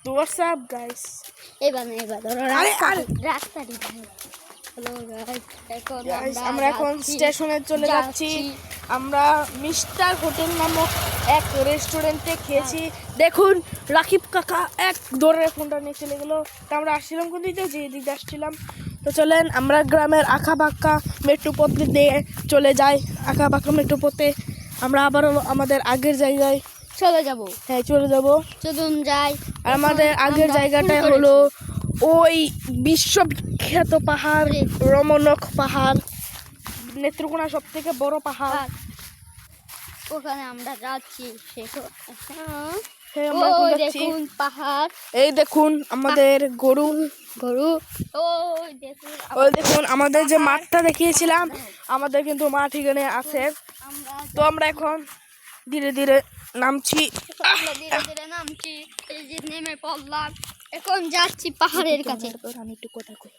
তো WhatsApp guys, এবার রাস্তাটি হ্যালো গাইস, আমরা এখন স্টেশনে চলে যাচ্ছি। আমরা মিস্টার হোটেল নামক এক রেস্টুরেন্টে খেয়েছি। দেখুন রাকিব কাকা এক দৌড়ে ফোনটা নিয়ে চলে গেলো। তা আমরা আসছিলাম কোন দিকে, যে দিকে আসছিলাম। তো চলেন আমরা গ্রামের আঁকা বাঁকা মেট্রো পথ দিয়ে চলে যাই। আঁকা বাঁকা মেট্রো পথে আমরা আবারও আমাদের আগের জায়গায় চলে যাব। হ্যাঁ চলে যাব, চলুন যাই। আর আমাদের আগের জায়গাটা হলো ওই বিশ্ববিখ্যাত পাহাড় রমনক পাহাড়, নেত্রকোনা সব থেকে বড় পাহাড়। ওখানে আমরা যাচ্ছি। দেখুন পাহাড়, এই দেখুন আমাদের গরু। ওই দেখুন আমাদের যে মাঠটা দেখিয়েছিলাম, আমাদের কিন্তু মাঠ এখানে আছে। তো আমরা এখন ধীরে ধীরে নামছি। এই যে নেমে পড়লাম, এখন যাচ্ছি পাহাড়ের কাছে। আমি একটু কথা কই।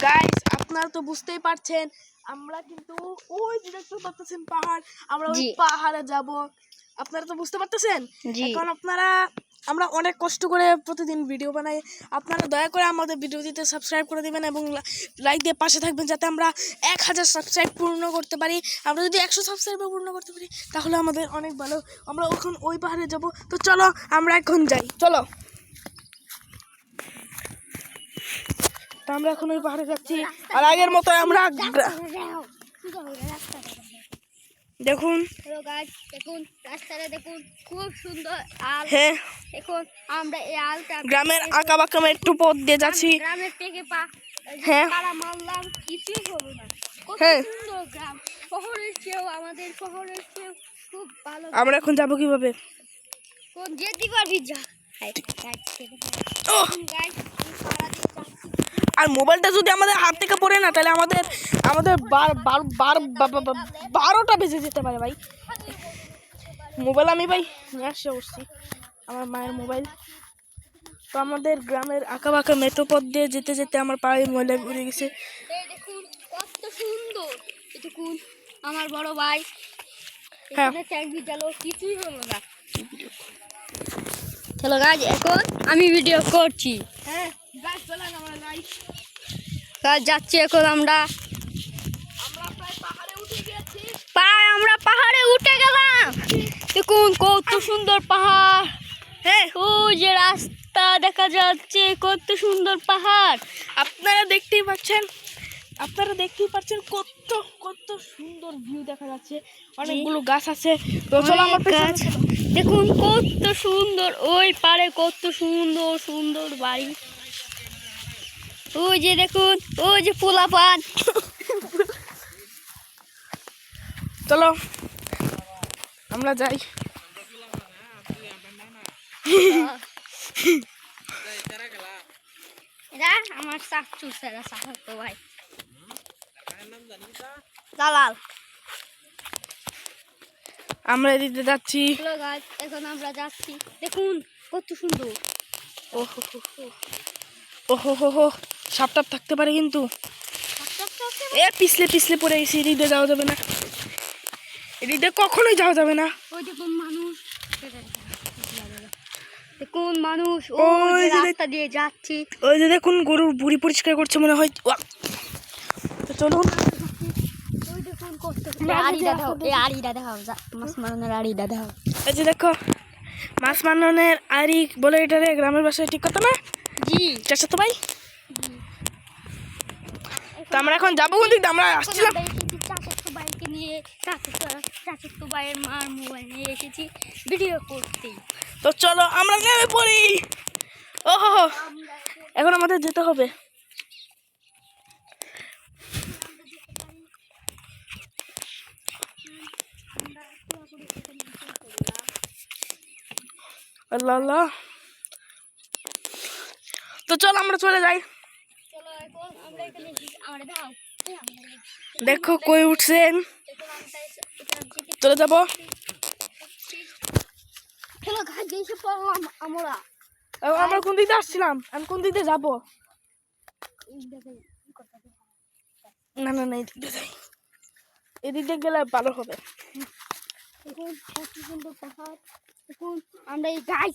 গাইস আপনারা তো বুঝতেই পারছেন, আমরা কিন্তু ওই যে দেখতে পাচ্ছেন পাহাড়, আমরা ওই পাহাড়ে যাব। আপনারা তো বুঝতে পারতেছেন। এখন আমরা অনেক কষ্ট করে প্রতিদিন ভিডিও বানাই। আপনারা দয়া করে আমাদের ভিডিওটিতে সাবস্ক্রাইব করে দিবেন এবং লাইক দিয়ে পাশে থাকবেন, যাতে আমরা 1000 সাবস্ক্রাইব পূর্ণ করতে পারি। আমরা যদি 100 সাবস্ক্রাইব পূর্ণ করতে পারি তাহলে আমাদের অনেক ভালো। আমরা এখন ওই পাহাড়ে যাব। তো চলো আমরা এখন যাই, চলো। তো আমরা এখন ওই পাহাড়ে যাচ্ছি, আর আগের মতো আমরা দেখুন দেখুন রাস্তাটা দেখুন, খুব সুন্দর আল। হ্যাঁ, এখন আমরা এই আলটা গ্রামের আঁকা বাঁকা একটু পথ দিয়ে যাচ্ছি। গ্রামের থেকে হ্যাঁ মারলাম, কিছুই হলো না। কত হ্যাঁ, সুন্দর গ্রাম, শহরের চেয়েও আমাদের শহরের চেয়েও খুব ভালো। আমরা এখন যাবো কিভাবে? কোন যেতে পারবি যা। আর মোবাইলটা যদি আমাদের হাত থেকে পড়ে না, তাহলে আমাদের 12টা বেজে যেতে পারে ভাই। মোবাইল আমি ভাই নিয়ে আসতে বসছি, আমার মায়ের মোবাইল। তো আমাদের গ্রামের আঁকা বাঁকা মেট্রো পথ দিয়ে যেতে যেতে আমার পায়ে ময়লা উড়ে গেছে। দেখুন কত সুন্দর। দেখুন আমার বড় ভাই হ্যাঁ ট্যাঙ্কি গেল, কিছুই হলো না। চলো গাইজ, এখন আমি ভিডিও করছি। হ্যাঁ গাইজ চলেন আমরা যাই। গাইজ যাচ্ছি এখন আমরা আমরা পাহাড়ে উঠে গেলাম। দেখুন কত সুন্দর পাহাড়। হ্যাঁ ওই যে রাস্তা দেখা যাচ্ছে, কত সুন্দর পাহাড়। আপনারা দেখতেই পাচ্ছেন কত কত সুন্দর ভিউ দেখা যাচ্ছে। অনেকগুলো গাছ আছে। তো চলো আমার গাছ দেখুন কত সুন্দর, ওই পারে কত সুন্দর সুন্দর বাড়ি। ওই যে দেখুন, ওই যে পোলাপান। চলো আমরা যাই। এরা আমার চাচু সেরা চাচু ভাই দালাল। আমরা এদিকে যাচ্ছি। এখন আমরা যাচ্ছি, দেখুন কত সুন্দর। ওহো হো হো, সাপ টাপ থাকতে পারে কিন্তু। পিছলে পিছলে পড়ে গেছি, এদিকে যাওয়া যাবে না, এদিকে কখনোই যাওয়া যাবে না। ওই দেখুন মানুষ, দেখুন মানুষ ওই রাস্তা দিয়ে যাচ্ছি। ওই যে দেখুন গরু বুড়ি পরিষ্কার করছে মনে হয়। তো চলুন, ওই দেখুন আড়িটা দেখাও, মাছ মারনের আড়িটা দেখাও। এই যে দেখো মাছ মারনের আড়ি বলে এটারে গ্রামের ভাষায়, ঠিক কথা না? জি চাচা তো ভাই। তো আমরা এখন যাবো কোন দিক? আমরা আসছিলাম চাচাতো ভাইকে নিয়ে, চাচাতো ভাইয়ের মার মোবাইল নিয়ে এসেছি ভিডিও করতে। তো চলো আমরা নেমে পড়ি। ওহো এখন আমাদের যেতে হবে। আল্লাহ আল্লাহ। তো চলো আমরা চলে যাই। দেখো কই উঠছেন, চলে যাবো। আমরা কোন দিকে আসছিলাম, আমি কোন দিকে যাবো? না না না, এদিক দিয়ে যাই, এদিক দিয়ে গেলে ভালো হবে। পাহাড় দেখুন আমরা এই গাছ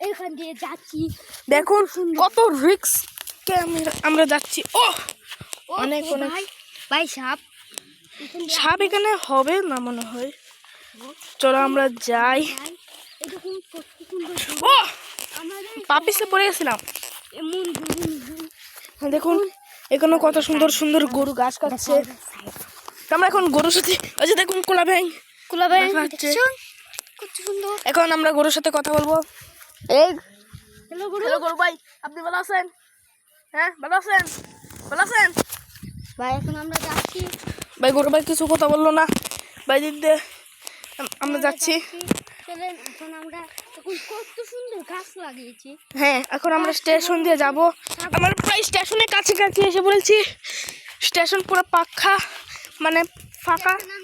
এখান দিয়ে যাচ্ছি। দেখুন কত রিক্স আমরা যাচ্ছি। ও অনেক ও অনেক ভাই ভাই সাপ সাপ এখানে হবে না মনে হয়। চলো আমরা যাই। ভাই, এই দেখুন কত সুন্দর ও আমাদের পাপিসে পড়ে গেছিলাম। এমন দেখুন এখানে কত সুন্দর সুন্দর গরু ঘাস খাচ্ছে। আমরা এখন গরুর সাথে ওই যে দেখুন কোলা ব্যাং কুলা ভাই দেখা যাচ্ছে। দেখছেন? কত সুন্দর। এখন আমরা গরুর সাথে কথা বলবো। এই হ্যালো গুরু হ্যালো গরু ভাই, আপনি ভালো আছেন? হ্যাঁ ভালো আছেন? ভালো আছেন ভাই, এখন আমরা যাচ্ছি। ভাই? গরু ভাই কিছু কথা বললো না ভাই। দিক দিয়ে আমরা যাচ্ছি। চলেন এখন আমরা দেখুন কত সুন্দর গাছ লাগিয়েছি। হ্যাঁ এখন আমরা স্টেশন দিয়ে যাব। আমরা প্রায় স্টেশনের কাছাকাছি এসে বলছি। স্টেশন পুরো পাখা মানে ফাঁকা। এখন